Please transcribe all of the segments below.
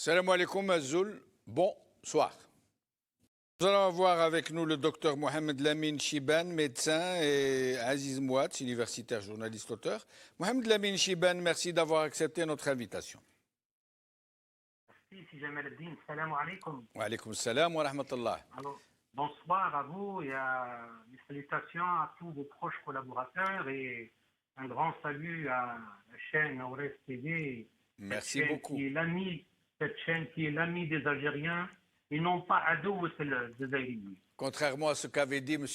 Salam alaikum Azul, bonsoir. Nous allons avoir avec nous le docteur Mohamed Lamine Chiban, médecin, et Aziz Mouad, universitaire, journaliste, auteur. Mohamed Lamine Chiban, merci d'avoir accepté notre invitation. Merci, Jamal Eddine. Salam alaikum. Wa alaikum salam wa rahmatullah. Alors, bonsoir à vous et des salutations à tous vos proches collaborateurs et un grand salut à la chaîne Aures TV. Merci beaucoup. Cette chaîne qui est l'ami des Algériens et non pas ado des Algériens. Contrairement à ce qu'avait dit M.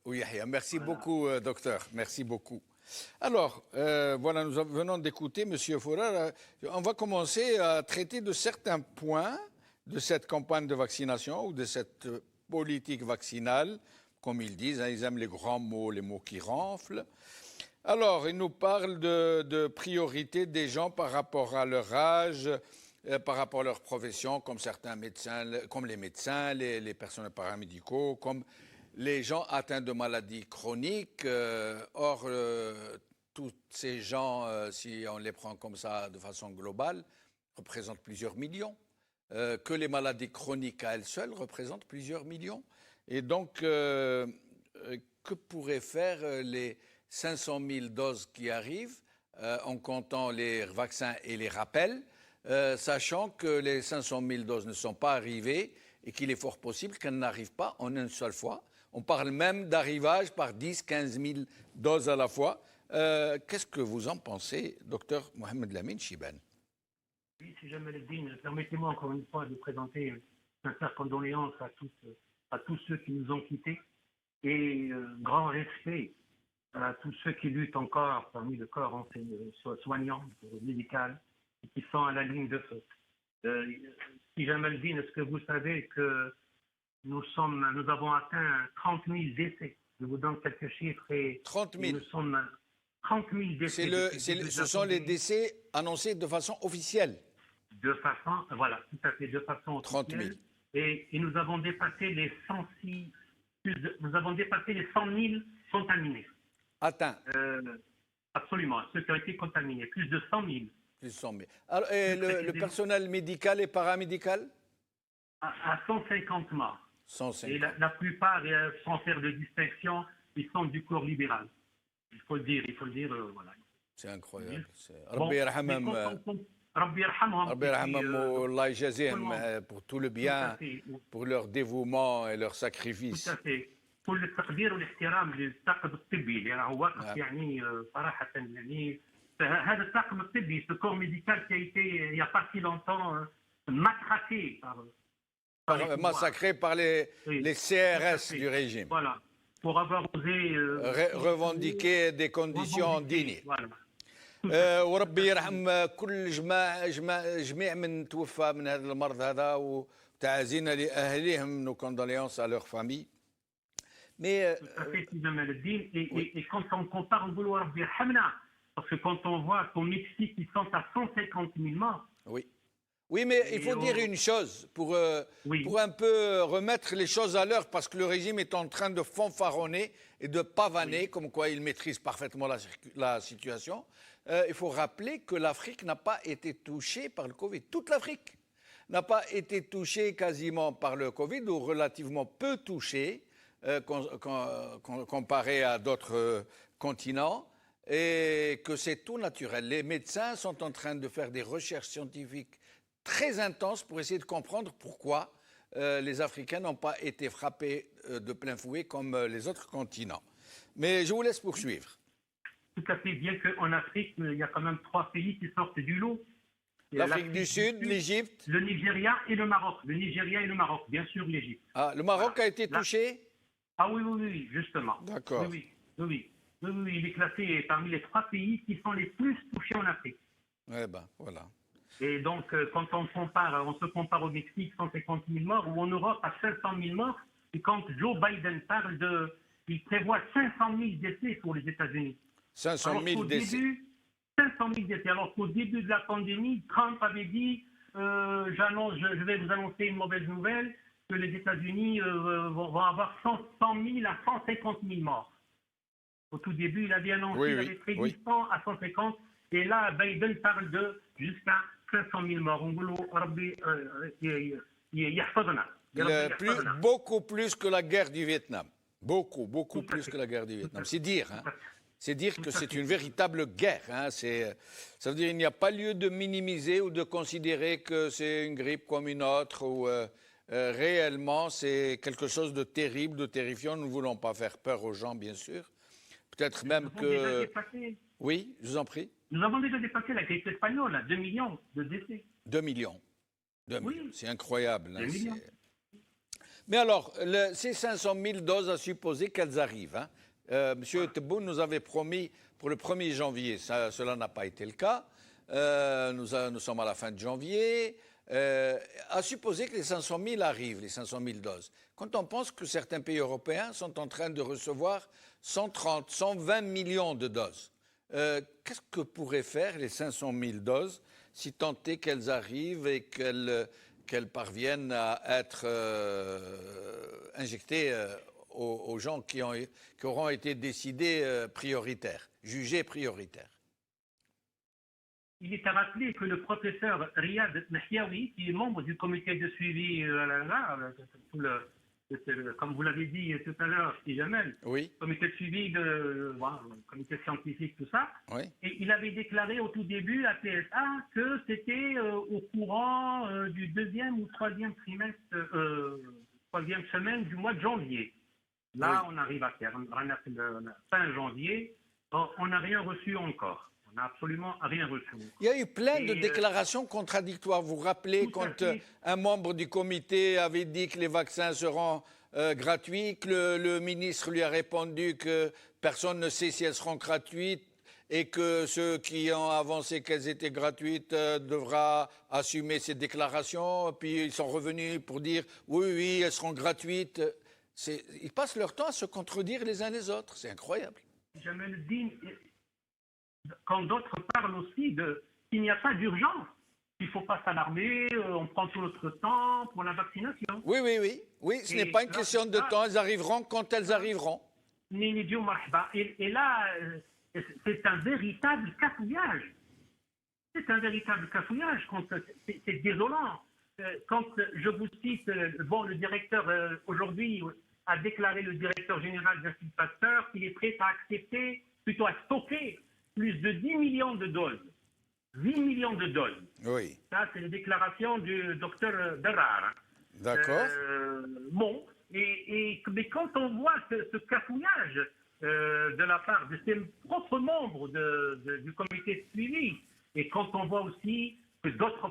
Ouyahia. Merci beaucoup, docteur. Merci beaucoup. Alors, voilà, nous venons d'écouter M. Fourar. On va commencer à traiter de certains points de cette campagne de vaccination ou de cette politique vaccinale. Comme ils disent, hein, ils aiment les grands mots, les mots qui renflent. Alors, ils nous parlent de priorité des gens par rapport à leur âge, par rapport à leur profession, comme certains médecins, comme les médecins, les personnels paramédicaux, comme les gens atteints de maladies chroniques. Or, tous ces gens, si on les prend comme ça de façon globale, représentent plusieurs millions. Que les maladies chroniques à elles seules représentent plusieurs millions. Et donc, que pourraient faire les 500 000 doses qui arrivent en comptant les vaccins et les rappels, sachant que les 500 000 doses ne sont pas arrivées et qu'il est fort possible qu'elles n'arrivent pas en une seule fois. On parle même d'arrivage par 10 15 000 doses à la fois. Qu'est-ce que vous en pensez, docteur Mohamed Lamine Chiban? Oui, si Jamal Eddine, permettez-moi encore une fois de présenter une sincère condoléance à tous ceux qui nous ont quittés et grand respect à tous ceux qui luttent encore parmi le corps soignant, médical, et qui sont à la ligne de feu. Si Jamal Eddine, est-ce que vous savez que nous avons atteint 30 000 décès? Je vous donne quelques chiffres. 30 000. Nous sommes 30 000 décès. Ce sont les décès annoncés de façon officielle. De façon, voilà, tout à fait, de façon officielle. 30 000. Et nous avons dépassé les 106, nous avons dépassé les 100 000 contaminés. Atteints. Absolument, ceux qui ont été contaminés, plus de 100 000. Plus de 100 000. Alors, et le personnel médical et paramédical? À 150 morts. 150. Et la plupart, sans faire de distinction, ils sont du corps libéral. Il faut le dire, voilà. C'est incroyable. Bon, Rabbi yarhamham. Rabbi yarhamham, Allah yajazihim pour tout le bien, pour leur dévouement et leur sacrifice. tout à fait. كل التقدير والاحترام للطاقم الطبي اللي راهو واقف يعني صراحه يعني هذا الطاقم الطبي ce corps médical qui a été il y a pas si longtemps matraqué massacré par les CRS du régime. Voilà, pour avoir osé revendiquer des conditions dignes. Voilà. وربي يرحم كل جميع من توفى من هذا المرض هذا وتعازينا لأهلهم, nos condoléances à leur famille. Mais et quand on compare au boulot Rabbi yarhamna, parce que quand on voit qu'au Mexique ils sont à 150 000 morts. Oui, mais il faut dire une chose pour un peu remettre les choses à l'heure, parce que le régime est en train de fanfaronner et de pavaner, comme quoi il maîtrise parfaitement la situation. Il faut rappeler que l'Afrique n'a pas été touchée par le Covid. Toute l'Afrique n'a pas été touchée quasiment par le Covid, ou relativement peu touchée, comparé à d'autres continents, et que c'est tout naturel. Les médecins sont en train de faire des recherches scientifiques très intenses pour essayer de comprendre pourquoi les Africains n'ont pas été frappés de plein fouet comme les autres continents. Mais je vous laisse poursuivre. Tout à fait, bien qu'en Afrique, il y a quand même 3 pays qui sortent du lot. L'Afrique du Sud, l'Égypte, le Nigeria et le Maroc. Le Nigeria et le Maroc, bien sûr l'Égypte. Ah, le Maroc a été touché? Ah oui, justement. D'accord. Oui, il est classé parmi les 3 pays qui sont les plus touchés en Afrique. Eh ben, voilà. Et donc, quand on se compare au Mexique, 150 000 morts, ou en Europe à 500 000 morts, et quand Joe Biden il prévoit 500 000 décès pour les États-Unis. 500 000 décès. 500 000 décès. Alors qu'au début de la pandémie, Trump avait dit je vais vous annoncer une mauvaise nouvelle, que les États-Unis vont avoir 100 000 à 150 000 morts. Au tout début, il avait annoncé, il avait prédit 100 à 150, et là, Biden parle de jusqu'à 500 000 morts. On dit, Rabbi, يحفظنا. Beaucoup plus que la guerre du Vietnam. Beaucoup plus que la guerre du Vietnam. C'est dire, hein. C'est dire que c'est une véritable guerre. Hein. Ça veut dire qu'il n'y a pas lieu de minimiser ou de considérer que c'est une grippe comme une autre. Ou, réellement, c'est quelque chose de terrible, de terrifiant. Nous ne voulons pas faire peur aux gens, bien sûr. Peut-être même que... Oui, je vous en prie. Nous avons déjà dépassé la grippe espagnole, à 2 millions de décès. 2 millions. 2 Oui. millions. C'est incroyable. Hein. 2 millions. Mais alors, ces 500 000 doses, à supposer qu'elles arrivent. Hein. Monsieur Tebboune nous avait promis pour le 1er janvier. Cela n'a pas été le cas. Nous sommes à la fin de janvier. À supposer que les 500 000 arrivent, les 500 000 doses. Quand on pense que certains pays européens sont en train de recevoir 130, 120 millions de doses, qu'est-ce que pourraient faire les 500 000 doses si tant est qu'elles arrivent et qu'elles parviennent à être injectées aux gens qui auront été décidés prioritaires, jugés prioritaires? Il est à rappeler que le professeur Riyad Mahyaoui, qui est membre du comité de suivi, comme vous l'avez dit tout à l'heure, si jamais, oui. Comité de suivi, comité scientifique, tout ça, oui. Et il avait déclaré au tout début à PSA que c'était au courant du 2e ou 3e trimestre, 3e semaine du mois de janvier. Là, oui. On arrive à fin janvier, on n'a rien reçu encore. On n'a absolument rien reçu. Il y a eu plein de déclarations contradictoires. Vous vous rappelez quand un membre du comité avait dit que les vaccins seront gratuits, que le ministre lui a répondu que personne ne sait si elles seront gratuites et que ceux qui ont avancé qu'elles étaient gratuites devra assumer ces déclarations. Puis ils sont revenus pour dire oui, elles seront gratuites. Ils passent leur temps à se contredire les uns les autres. C'est incroyable. Jamel Dine, quand d'autres parlent aussi qu'il n'y a pas d'urgence, il ne faut pas s'alarmer, on prend tout notre temps pour la vaccination. Oui, ce n'est pas une question de temps, elles arriveront quand elles arriveront. Et là, c'est un véritable cafouillage. C'est un véritable cafouillage, c'est désolant. Quand je vous cite, le directeur, aujourd'hui, a déclaré le directeur général d'Institut Pasteur qu'il est prêt à accepter, plutôt à stocker, plus de 10 millions de doses. 10 millions de doses. Oui. Ça, c'est les déclarations du docteur Berrar. D'accord. Mais quand on voit ce cafouillage de la part de ses propres membres du comité de suivi, et quand on voit aussi que d'autres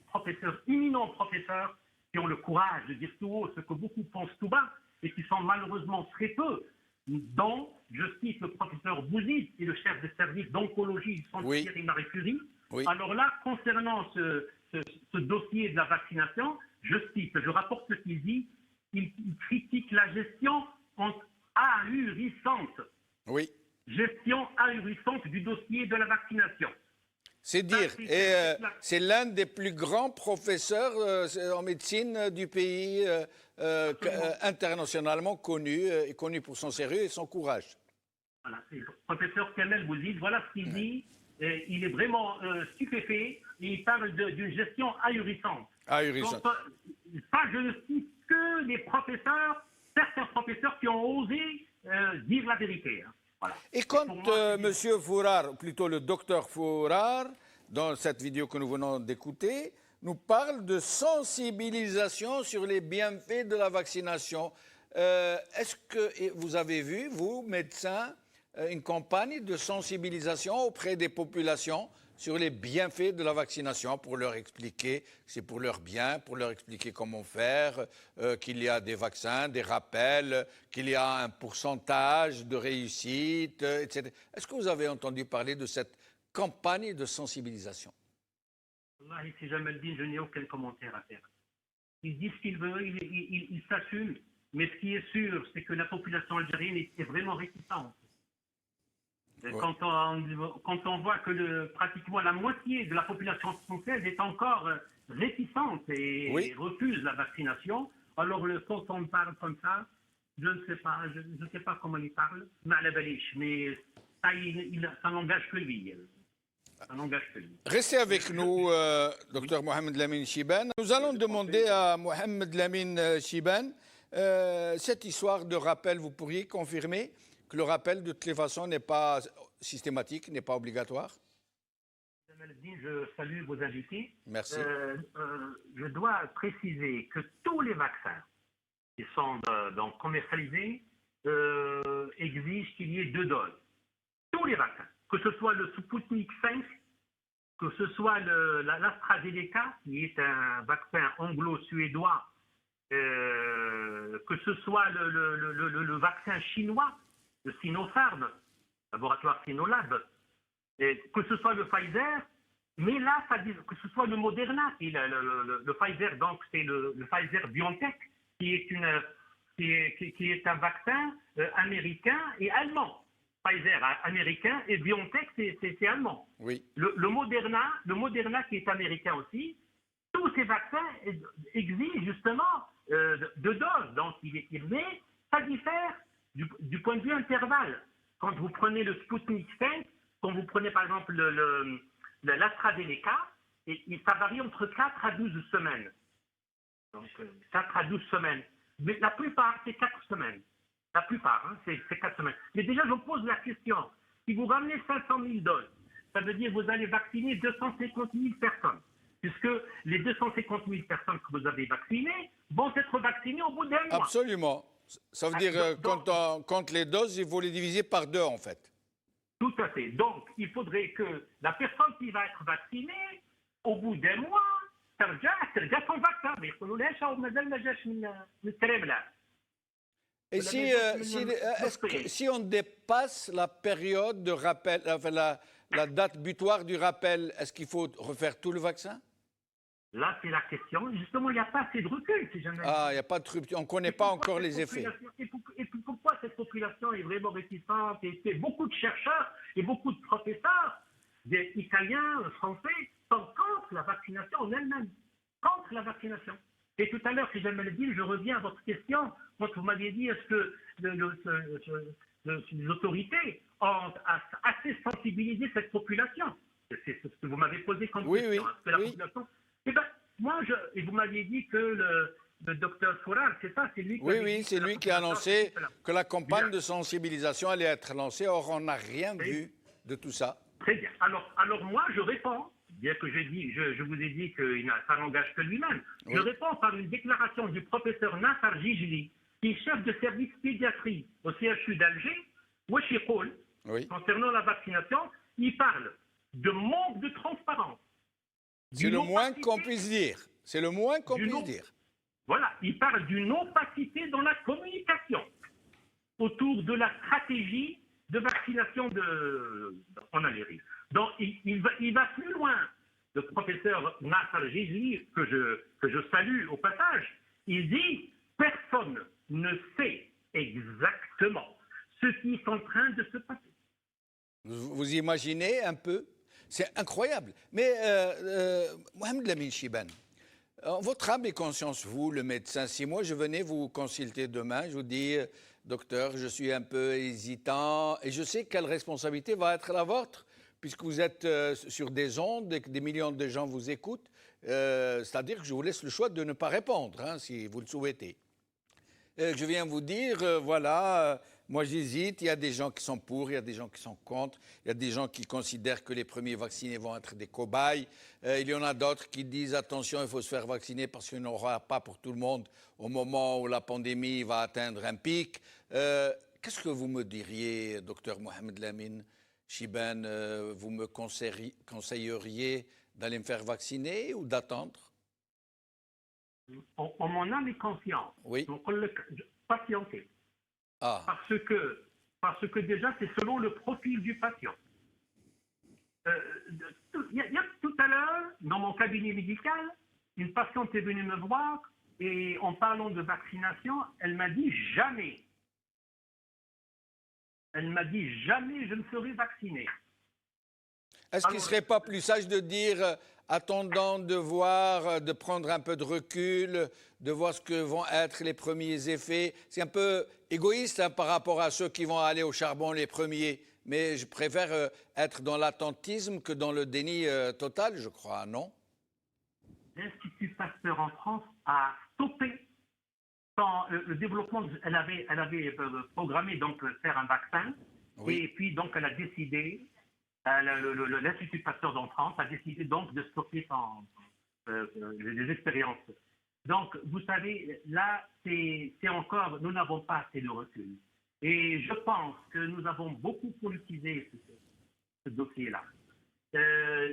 professeurs, éminents professeurs, qui ont le courage de dire tout haut ce que beaucoup pensent tout bas, et qui sont malheureusement très peu, dont, je cite le professeur Bouzid, qui est le chef de service d'oncologie du centre Marie Curie. Oui. Alors là, concernant ce dossier de la vaccination, je rapporte ce qu'il dit, il critique la gestion ahurissante. Oui. Gestion ahurissante du dossier de la vaccination. C'est dire, et c'est l'un des plus grands professeurs en médecine du pays, internationalement connu, et connu pour son sérieux et son courage. Voilà, c'est le professeur Kamel Bouzid, voilà ce qu'il dit. Il est vraiment stupéfait et il parle d'une gestion ahurissante. Ahurissante. Pas, je ne cite que les professeurs, certains professeurs qui ont osé dire la vérité. Hein. Voilà. Et quand M. Fourard, plutôt le docteur Fourard, dans cette vidéo que nous venons d'écouter, nous parle de sensibilisation sur les bienfaits de la vaccination, est-ce que vous avez vu, vous, médecins, une campagne de sensibilisation auprès des populations sur les bienfaits de la vaccination pour leur expliquer que c'est pour leur bien, pour leur expliquer comment faire, qu'il y a des vaccins, des rappels, qu'il y a un pourcentage de réussite, etc. Est-ce que vous avez entendu parler de cette campagne de sensibilisation? Si jamais le dit, je n'ai aucun commentaire à faire. Il dit ce qu'il veut, il s'assume, mais ce qui est sûr, c'est que la population algérienne est vraiment réticente. Ouais. Quand on voit que pratiquement la moitié de la population française est encore réticente et refuse la vaccination, alors quand on parle comme ça, je ne sais pas comment il parle, mais ça n'engage que lui. Ça n'engage que lui. Restez avec nous, docteur Mohamed Lamine Chiban. Nous allons demander à Mohamed Lamine Chiban cette histoire de rappel. Vous pourriez confirmer que le rappel, de toutes les façons, n'est pas systématique, n'est pas obligatoire? Je salue vos invités. Merci. Je dois préciser que tous les vaccins qui sont donc commercialisés exigent qu'il y ait 2 doses. Tous les vaccins, que ce soit le Sputnik 5, que ce soit l'AstraZeneca, qui est un vaccin anglo-suédois, que ce soit le vaccin chinois, le Sinopharm, laboratoire Sinolab, que ce soit le Pfizer, mais là, ça dit que ce soit le Moderna, qui est le Pfizer, donc c'est le Pfizer BioNTech, qui est un vaccin américain et allemand. Pfizer américain et BioNTech, c'est allemand. Oui. Le Moderna qui est américain aussi, tous ces vaccins exigent justement 2 doses. Donc, mais ça diffère du point de vue intervalle. Quand vous prenez le Sputnik 5, quand vous prenez par exemple l'AstraZeneca, ça varie entre 4 à 12 semaines. Donc, 4 à 12 semaines. Mais la plupart, c'est 4 semaines. La plupart, hein, c'est 4 semaines. Mais déjà, je pose la question. Si vous ramenez 500 000 doses, ça veut dire que vous allez vacciner 250 000 personnes. Puisque les 250 000 personnes que vous avez vaccinées vont être vaccinées au bout d'un mois. Absolument. Ça veut dire, quand on compte les doses, il faut les diviser par 2, en fait. Tout à fait. Donc, il faudrait que la personne qui va être vaccinée, au bout d'un mois, ترجع son vaccin. Mais يقولوا لهاش مازال ما جاش من التريب là. Et si on dépasse la période de rappel, enfin la date butoir du rappel, est-ce qu'il faut refaire tout le vaccin? Là, c'est la question. Justement, il n'y a pas assez de recul, si jamais. Ah, il n'y a pas de rupture. On ne connaît pas encore les effets. Et pourquoi cette population est vraiment réticente? Et beaucoup de chercheurs et beaucoup de professeurs, des Italiens, Français, sont contre la vaccination en elle-même. Contre la vaccination. Et tout à l'heure, si jamais le dire, je reviens à votre question. Quand vous m'aviez dit, est-ce que les autorités ont assez sensibilisé cette population? C'est ce que vous m'avez posé comme question. Est-ce que la population... Eh bien, et vous m'aviez dit que le docteur Fourar, c'est ça, c'est lui qui... Oui, c'est lui qui a annoncé que la campagne de sensibilisation allait être lancée. Or, on n'a rien vu de tout ça. Très bien. Alors moi, je réponds, bien que je vous ai dit que ça n'engage que lui-même. Oui. Je réponds par une déclaration du professeur Nassar Jijli, qui est chef de service pédiatrie au CHU d'Alger, concernant la vaccination. Il parle de manque de transparence. C'est le moins qu'on puisse dire. C'est le moins qu'on puisse dire. Voilà, il parle d'une opacité dans la communication autour de la stratégie de vaccination en Algérie. Donc, il va plus loin. Le professeur Nassar Jijli, que je salue au passage, il dit « Personne ne sait exactement ce qui est en train de se passer. » Vous imaginez un peu? C'est incroyable. Mais, Mohamed Lamine Chiban, votre âme et conscience, vous, le médecin, si moi je venais vous consulter demain, je vous dis, docteur, je suis un peu hésitant, et je sais quelle responsabilité va être la vôtre, puisque vous êtes sur des ondes et que des millions de gens vous écoutent, c'est-à-dire que je vous laisse le choix de ne pas répondre, hein, si vous le souhaitez. Je viens vous dire, voilà, moi j'hésite, il y a des gens qui sont pour, il y a des gens qui sont contre, il y a des gens qui considèrent que les premiers vaccinés vont être des cobayes, il y en a d'autres qui disent attention, il faut se faire vacciner parce qu'il n'y en aura pas pour tout le monde au moment où la pandémie va atteindre un pic. Qu'est-ce que vous me diriez, docteur Mohamed Lamine Chiban, vous me conseilleriez d'aller me faire vacciner ou d'attendre? En mon âme et conscience, oui. Patienter. Ah. Parce que déjà, c'est selon le profil du patient. Il y a tout à l'heure, dans mon cabinet médical, une patiente est venue me voir et en parlant de vaccination, elle m'a dit jamais. Elle m'a dit jamais je ne serai vaccinée. Est-ce qu'il ne serait pas plus sage de dire attendant de voir, de prendre un peu de recul, de voir ce que vont être les premiers effets? C'est un peu égoïste hein, par rapport à ceux qui vont aller au charbon les premiers, mais je préfère être dans l'attentisme que dans le déni total, je crois, non? L'Institut Pasteur en France a stoppé le développement. Elle avait programmé donc faire un vaccin, Oui. et puis donc elle a décidé, l'Institut Pasteur en France a décidé donc de stopper les expériences. Donc, vous savez, là, c'est encore, nous n'avons pas assez de recul. Et je pense que nous avons beaucoup politisé ce dossier-là.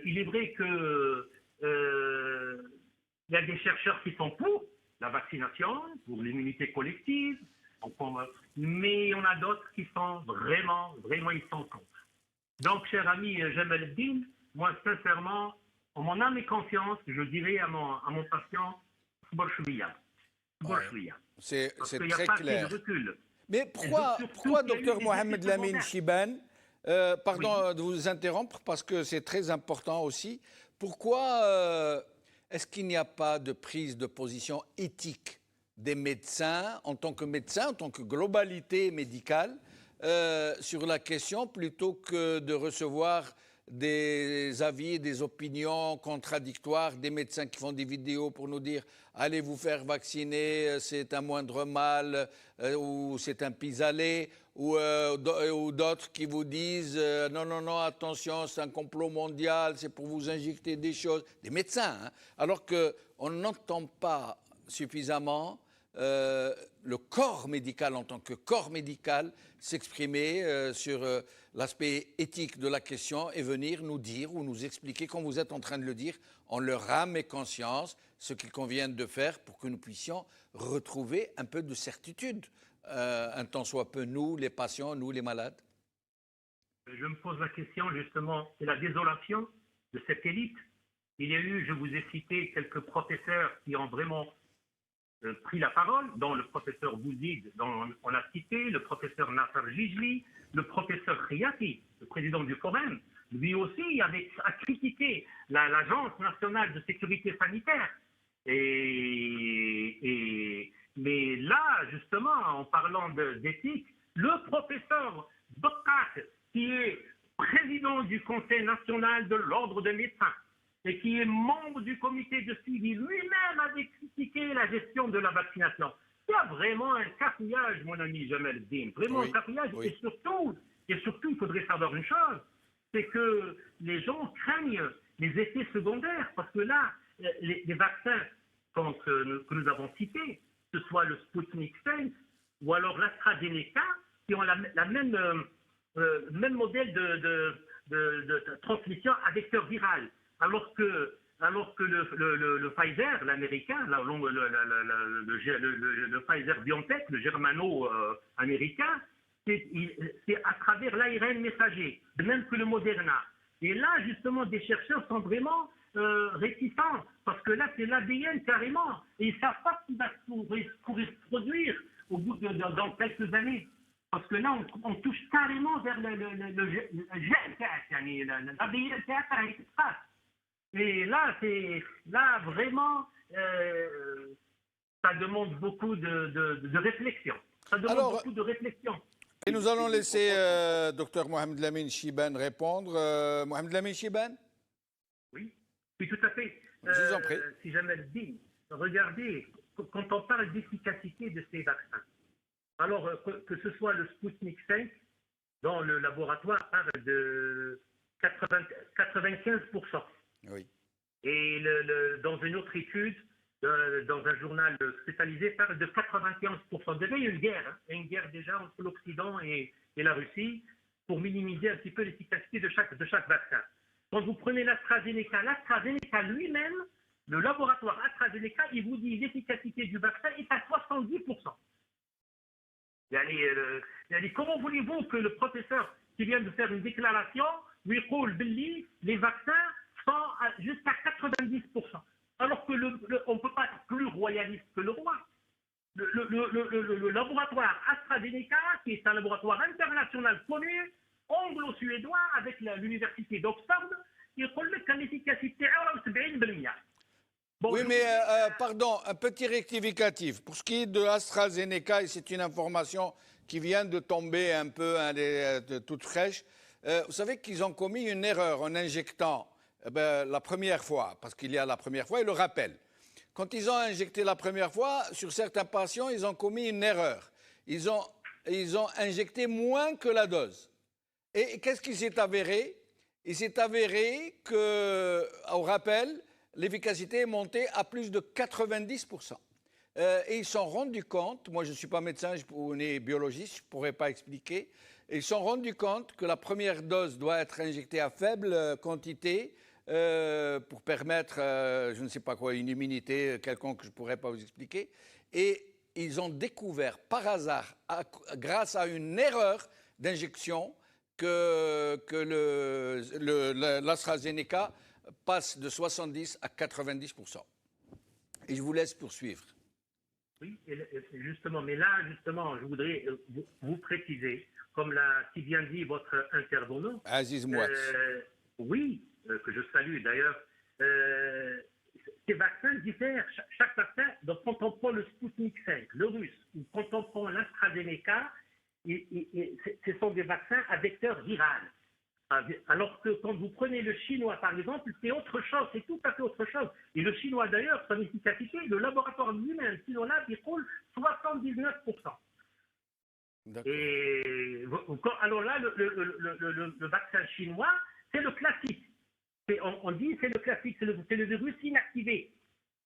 Il est vrai que il y a des chercheurs qui sont pour la vaccination, pour l'immunité collective, mais il y en a d'autres qui sont vraiment, ils sont contre. Donc, cher ami Jamal Eldin, moi, sincèrement, en mon âme et conscience, je dirais à mon patient, c'est très très clair. Mais pourquoi docteur Mohamed Lamine Chibane, pardon de vous interrompre parce que c'est très important aussi, pourquoi est-ce qu'il n'y a pas de prise de position éthique des médecins, en tant que globalité médicale, sur la question, plutôt que de recevoir des avis, des opinions contradictoires, des médecins qui font des vidéos pour nous dire « allez vous faire vacciner, c'est un moindre mal ou c'est un pis-aller » ou d'autres qui vous disent « non, attention, c'est un complot mondial, c'est pour vous injecter des choses », des médecins, hein, alors qu'on n'entend pas suffisamment le corps médical en tant que corps médical s'exprimer sur l'aspect éthique de la question et venir nous dire ou nous expliquer, comme vous êtes en train de le dire, en leur âme et conscience, ce qu'il convient de faire pour que nous puissions retrouver un peu de certitude, un tant soit peu nous, les patients, nous, les malades. Je me pose la question justement, c'est la désolation de cette élite. Il y a eu, je vous ai cité quelques professeurs qui ont vraiment pris la parole, dont le professeur Bouzid, dont on a cité, le professeur Nassar Jijli, le professeur Khiyati, le président du Forum, lui aussi a critiqué l'Agence nationale de sécurité sanitaire. Mais là, justement, en parlant d'éthique, le professeur Bokkat, qui est président du Conseil national de l'Ordre des médecins, et qui est membre du comité de suivi, lui-même avait critiqué la gestion de la vaccination. Il y a vraiment un cafouillage, mon ami Jamal Eldin, vraiment un cafouillage. Oui. Et surtout, il faudrait savoir une chose, c'est que les gens craignent les effets secondaires, parce que là, les vaccins que nous avons cités, que ce soit le Sputnik 5 ou alors l'AstraZeneca, qui ont la même modèle de transmission à vecteur viral. Alors que le Pfizer, l'américain, le Pfizer BioNTech, le germano-américain, c'est à travers l'ARN messager, de même que le Moderna. Et là, justement, des chercheurs sont vraiment réticents, parce que là, c'est l'ADN carrément, et ils ne savent pas ce qui va se produire au bout dans quelques années. Parce que là, on touche carrément vers le gène, l'ADN qui se passe. Et là, vraiment, ça demande beaucoup de réflexion. Ça demande beaucoup de réflexion. Et nous allons laisser Dr Mohamed Lamine Chibane répondre. Mohamed Lamine Chibane? Oui, tout à fait. Je vous en prie. Si jamais le dit, regardez, quand on parle d'efficacité de ces vaccins, alors que ce soit le Sputnik 5, dont le laboratoire parle de 95%. Oui. Et dans une autre étude, dans un journal spécialisé, parle de 91%. Déjà, il y a une guerre, il y a une guerre déjà entre l'Occident et la Russie pour minimiser un petit peu l'efficacité de chaque vaccin. Quand vous prenez l'AstraZeneca lui-même, le laboratoire AstraZeneca, il vous dit l'efficacité du vaccin est à 70%. Comment voulez-vous que le professeur qui vient de faire une déclaration lui roule les vaccins jusqu'à 90%. Alors que on ne peut pas être plus royaliste que le roi. Le laboratoire AstraZeneca, qui est un laboratoire international connu, anglo-suédois, avec l'université d'Oxford, il dit qu'une efficacité de 70%. Bon, oui, mais pardon, un petit rectificatif. Pour ce qui est de AstraZeneca, et c'est une information qui vient de tomber un peu, hein, toute fraîche. Vous savez qu'ils ont commis une erreur en injectant la première fois, parce qu'il y a la première fois et le rappel. Quand ils ont injecté la première fois, sur certains patients, ils ont commis une erreur. Ils ont injecté moins que la dose. Et qu'est-ce qui s'est avéré? Il s'est avéré qu'au rappel, l'efficacité est montée à plus de 90%. Et ils se sont rendus compte, moi je ne suis pas médecin, on est biologiste, je ne pourrais pas expliquer, et ils se sont rendus compte que la première dose doit être injectée à faible quantité pour permettre, je ne sais pas quoi, une immunité quelconque que je ne pourrais pas vous expliquer. Et ils ont découvert par hasard, grâce à une erreur d'injection, que l'AstraZeneca passe de 70 à 90%. Et je vous laisse poursuivre. Oui, justement, mais là, justement, je voudrais vous préciser, comme l'a si bien dit votre intervenant. Aziz Mouat. Oui, que je salue d'ailleurs. Ces vaccins diffèrent, chaque vaccin, donc quand on prend le Sputnik 5, le russe, ou quand on prend l'AstraZeneca, ce sont des vaccins à vecteur viral. Alors que quand vous prenez le chinois, par exemple, c'est autre chose, c'est tout à fait autre chose. Et le chinois, d'ailleurs, son efficacité, le laboratoire lui-même, Sinolab, il roule 79%. Et alors là, le vaccin chinois, c'est le classique. On dit c'est le classique, c'est le virus inactivé.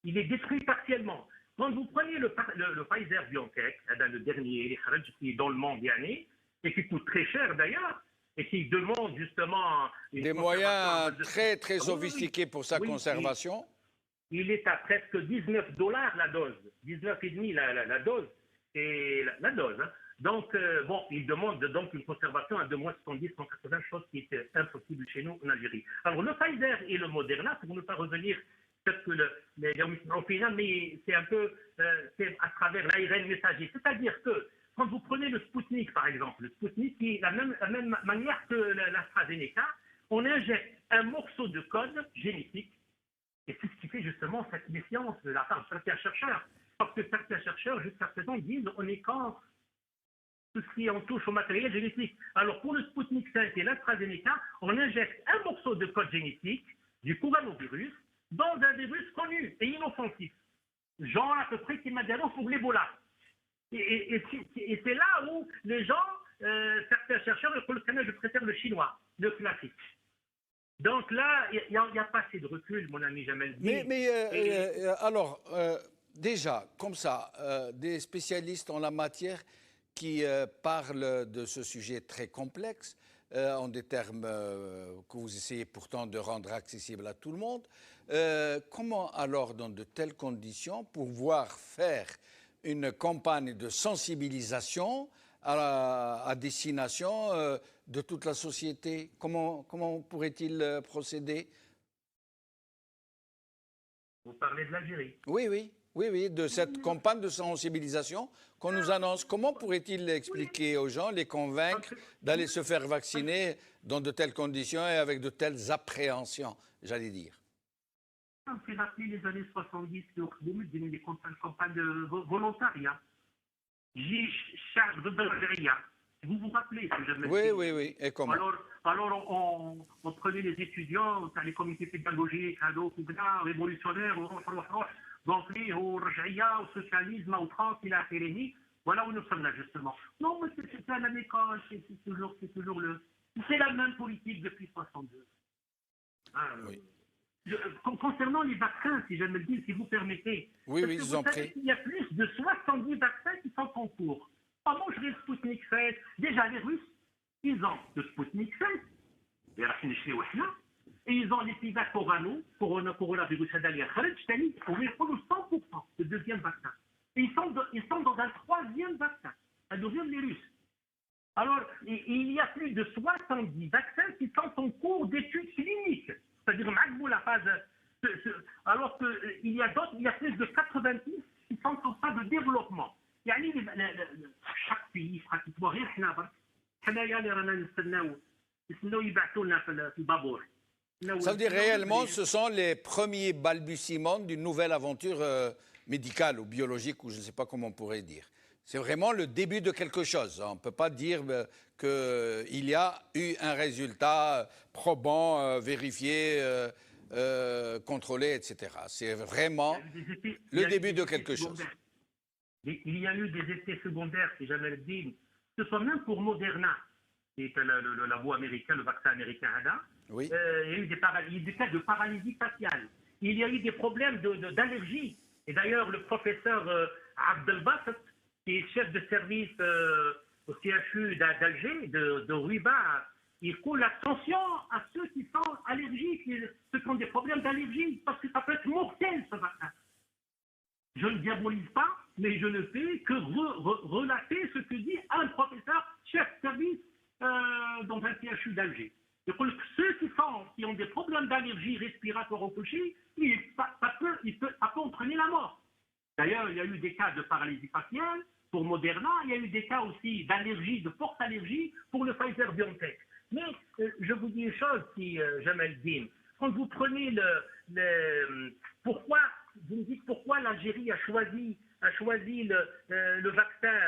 Il est détruit partiellement. Quand vous prenez le Pfizer BioNTech, le dernier, qui est dans le monde et qui coûte très cher d'ailleurs, et qui demande justement des moyens très très sophistiqués pour sa conservation. Il est à presque $19 la dose, 19,5 la dose, et la dose. Hein. Donc, il demande donc une conservation à 2 mois 70, 180, chose qui était impossible chez nous en Algérie. Alors, le Pfizer et le Moderna, pour ne pas revenir, peut-être que au final, mais c'est un peu c'est à travers l'ARN messager. C'est-à-dire que quand vous prenez le Sputnik, par exemple, le Sputnik, qui est la même manière que l'AstraZeneca, on injecte un morceau de code génétique, et c'est ce qui fait justement cette méfiance de la part de certains chercheurs. Parce que certains chercheurs, jusqu'à présent, disent on est contre tout ce qui en touche au matériel génétique. Alors pour le Sputnik 5 et l'AstraZeneca, on injecte un morceau de code génétique du coronavirus dans un virus connu et inoffensif. Genre à peu près qui m'a dit pour l'Ebola. Et c'est là où les gens, certains chercheurs, pour le canal, je préfère le chinois, le classique. Donc là, il n'y a pas assez de recul, mon ami Jamel. Alors, déjà, comme ça, des spécialistes en la matière qui parlent de ce sujet très complexe, en des termes que vous essayez pourtant de rendre accessibles à tout le monde, comment alors, dans de telles conditions, pouvoir faire une campagne de sensibilisation à destination de toute la société? Comment pourrait-il procéder? Vous parlez de l'Algérie? Oui, de cette campagne de sensibilisation qu'on nous annonce. Comment pourrait-il expliquer aux gens, les convaincre d'aller se faire vacciner dans de telles conditions et avec de telles appréhensions, j'allais dire? On s'est rappelé les années 70, des campagnes de volontariat. Vous vous rappelez? Oui. Et comment? Alors on prenait les étudiants, les comités pédagogiques, révolutionnaires, donc au Raj'ia, au socialisme, au France, voilà où nous sommes là justement. Non, mais c'est à l'école, c'est toujours c'est la même politique depuis 62. Oui. Concernant les vaccins, si je me le dis, si vous permettez, oui, je vous en prie. Il y a plus de 70 vaccins qui sont en cours. Moi, je le Sputnik 7. Déjà, les Russes, ils ont le Sputnik 7. Et ils ont l'épidémie coronavirus, où ils font le 100%, le deuxième vaccin. Et ils sont dans un troisième vaccin, un deuxième les Russes. Alors, il y a plus de 70 vaccins qui sont en cours d'études cliniques. C'est-à-dire, la phase. Alors qu'il y a d'autres, il y a plus de 90 qui sont en phase de développement. Chaque pays, pratiquement, rien ça veut dire réellement, ce sont les premiers balbutiements d'une nouvelle aventure médicale ou biologique, ou je ne sais pas comment on pourrait dire. C'est vraiment le début de quelque chose. On ne peut pas dire qu'il y a eu un résultat probant, vérifié, contrôlé, etc. C'est vraiment le début de quelque chose. Il y a eu des effets secondaires, si jamais le dit, que ce soit même pour Moderna, qui est le labo américain, le vaccin américain ADA. Oui. Il y a eu des cas de paralysie faciale. Il y a eu des problèmes d'allergie. Et d'ailleurs, le professeur Abdelbasset, qui est chef de service au CHU d'Alger, de Ruba, il faut l'attention à ceux qui sont allergiques, ceux qui ont des problèmes d'allergie, parce que ça peut être mortel, ce vaccin. Je ne diabolise pas, mais je ne fais que relater ce que dit un professeur chef de service dans un CHU d'Alger. Ceux qui ont des problèmes d'allergie respiratoire au coucher, ça peut entraîner la mort. D'ailleurs, il y a eu des cas de paralysie faciale pour Moderna, il y a eu des cas aussi d'allergie, de forte allergie pour le Pfizer-BioNTech. Mais je vous dis une chose, si Jamel Din, quand vous prenez pourquoi, vous me dites pourquoi l'Algérie a choisi le vaccin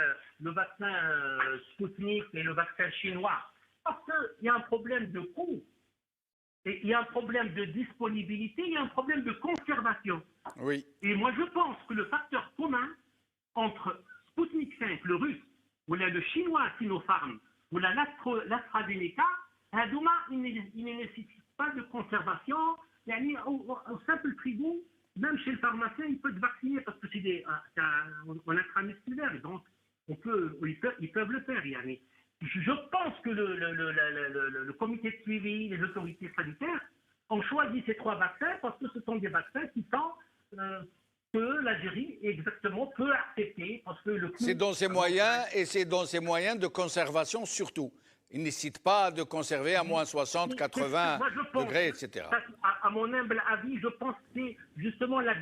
Sputnik et le vaccin chinois. Parce qu'il y a un problème de coût, et il y a un problème de disponibilité, il y a un problème de conservation. Oui. Et moi, je pense que le facteur commun entre Sputnik 5, le russe, ou le chinois Sinopharm, ou l'AstraZeneca, il ne nécessite pas de conservation. Au simple frigo, même chez le pharmacien, il peut te vacciner parce que c'est un intramusculaire. Donc, ils peuvent le faire. Je pense que le comité de suivi, les autorités sanitaires ont choisi ces 3 vaccins parce que ce sont des vaccins qui sont que l'Algérie exactement peut accepter. C'est dans ses moyens et c'est dans ses moyens de conservation surtout. Il n'hésite pas de conserver à moins 60, 80 degrés, etc. À mon humble avis, je pense que c'est justement la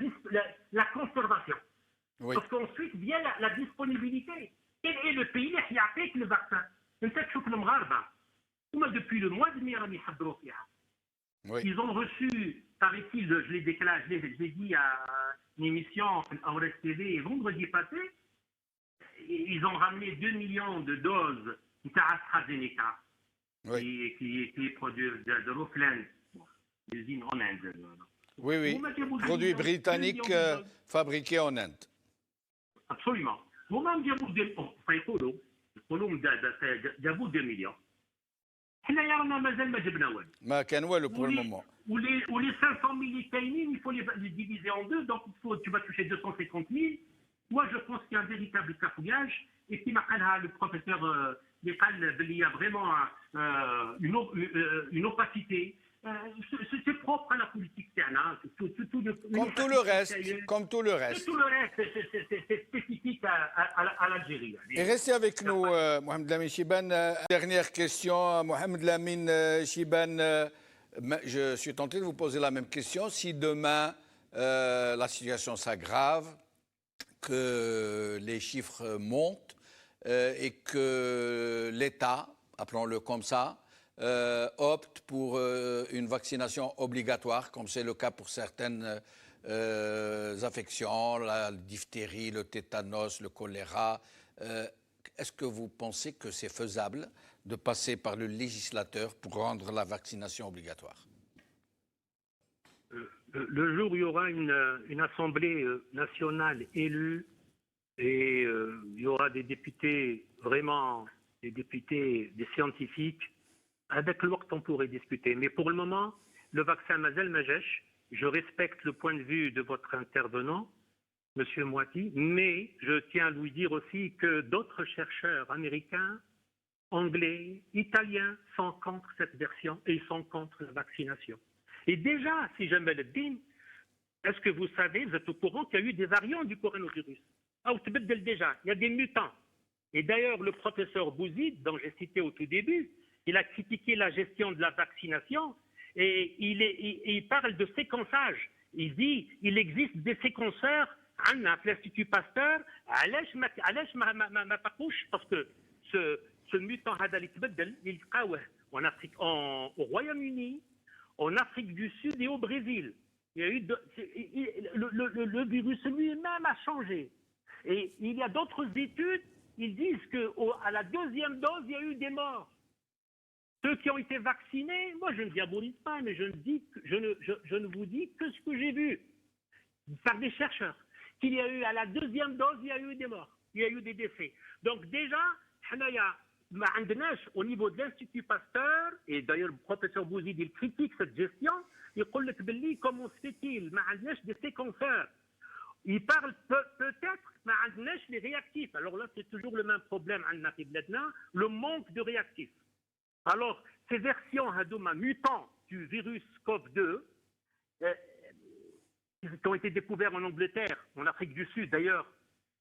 conservation. Oui. Parce qu'ensuite vient la disponibilité. Quel est le pays qui a fait le vaccin? Depuis le mois de mai, oui. Ils ont reçu, paraît-il, je l'ai déclaré, je l'ai dit à une émission en TV vendredi passé, ils ont ramené 2 millions de doses d'AstraZeneca, oui. qui est produit de Rockland, l'usine en Inde. Oui, oui. Produit britannique fabriqué en Inde. Absolument. Moi-même, جابوا 2 مليون. احنا يرانا مازال ما جبنا والو. ما كان والو pour le moment. Ou les 500 000 Ukrainiens, il faut les diviser en deux, donc tu vas toucher 250 000. Moi, je pense qu'il y a un véritable cafouillage. Et puis, le professeur il y a vraiment une opacité. C'est propre à la politique ternaire. Comme tout le reste. Tout le reste, c'est spécifique à l'Algérie. Et restez avec nous, Mohamed Lamine Chibane. Dernière question, Mohamed Lamine Chibane. Je suis tenté de vous poser la même question. Si demain, la situation s'aggrave, que les chiffres montent et que l'État, appelons-le comme ça, opte pour une vaccination obligatoire, comme c'est le cas pour certaines affections, la diphtérie, le tétanos, le choléra. Est-ce que vous pensez que c'est faisable de passer par le législateur pour rendre la vaccination obligatoire? Le jour où il y aura une assemblée nationale élue et il y aura des députés, vraiment des députés, des scientifiques, avec l'OCT, on pourrait discuter. Mais pour le moment, le vaccin Mazel Majesh, je respecte le point de vue de votre intervenant, M. Moati, mais je tiens à lui dire aussi que d'autres chercheurs américains, anglais, italiens sont contre cette version et ils sont contre la vaccination. Et déjà, si jamais le din, est-ce que vous savez, vous êtes au courant qu'il y a eu des variants du coronavirus? Déjà, il y a des mutants. Et d'ailleurs, le professeur Bouzid, dont j'ai cité au tout début, il a critiqué la gestion de la vaccination et il parle de séquençage. Il dit il existe des séquenceurs à l'Institut Pasteur, parce que ce mutant en Afrique, au Royaume-Uni, en Afrique du Sud et au Brésil. Il y a eu le virus lui-même a changé. Et il y a d'autres études, ils disent qu'à la deuxième dose, il y a eu des morts. Ceux qui ont été vaccinés, moi je ne diabolise pas, mais je ne vous dis que ce que j'ai vu par des chercheurs, qu'il y a eu à la deuxième dose, il y a eu des morts, il y a eu des décès. Donc déjà, au niveau de l'Institut Pasteur, et d'ailleurs le professeur Bouzid, il critique cette gestion, il dit comment se fait-il, des séquenceurs. Il parle peut-être les réactifs. Alors là, c'est toujours le même problème, le manque de réactifs. Alors, ces versions mutants du virus COV2, qui ont été découverts en Angleterre, en Afrique du Sud d'ailleurs,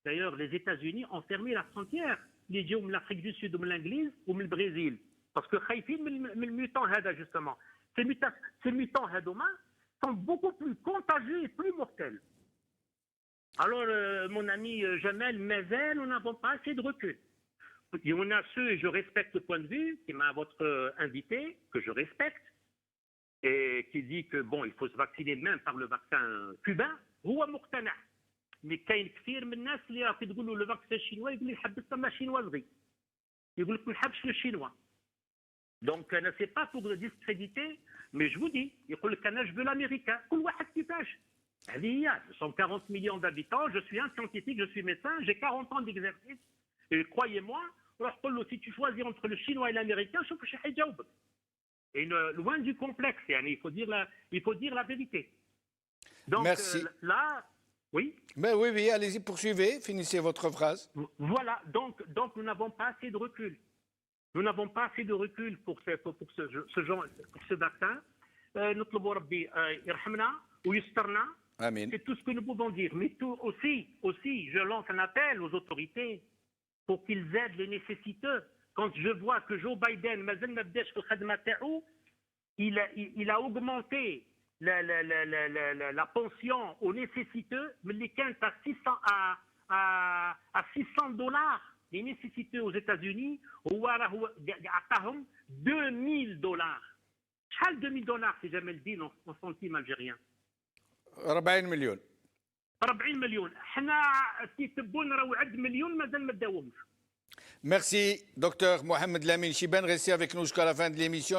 les États-Unis ont fermé la frontière. Les gens de l'Afrique du Sud, ou de l'Anglise, ou du Brésil. Parce que les mutants, justement, ces mutants sont beaucoup plus contagieux et plus mortels. Alors, mon ami Jamel Mezel, nous n'avons pas assez de recul. Il y en a ceux, et je respecte le point de vue, qui m'a votre invité, que je respecte, et qui dit que bon, il faut se vacciner même par le vaccin cubain, ou à Mourtana. Mais il y a كثير من الناس اللي راح تقولوا le vaccin chinois يقول لي حبست ما chinoiserie. يقول لك ما نحبش le chinois. Donc, ce n'est pas pour le discréditer, mais je vous dis, يقول لك أنا je veux l'américain. كل واحد كيفاش. Il y a 140 millions d'habitants, je suis un scientifique, je suis médecin, j'ai 40 ans d'exercice, et croyez-moi, si tu choisis entre le chinois et l'américain, je trouve que c'est un et loin du complexe, il faut dire la vérité. Donc merci. Là, oui. Mais oui, allez-y, poursuivez, finissez votre phrase. Voilà, donc nous n'avons pas assez de recul. Nous n'avons pas assez de recul pour ce vaccin. نطلب ربي يرحمنا ويسترنا. C'est tout ce que nous pouvons dire. Mais aussi, je lance un appel aux autorités pour qu'ils aident les nécessiteux. Quand je vois que Joe Biden, il a augmenté la pension aux nécessiteux, mais les à $600. Les nécessiteux aux États-Unis, $2000. شحال $2000 si jamais le dit en centimes algériens. 40 مليون. 40 مليون. احنا تيتبون راهو عد مليون مازال ما داومش. Merci, docteur Mohamed Lamine Chibane. Restez avec nous jusqu'à la fin de l'émission.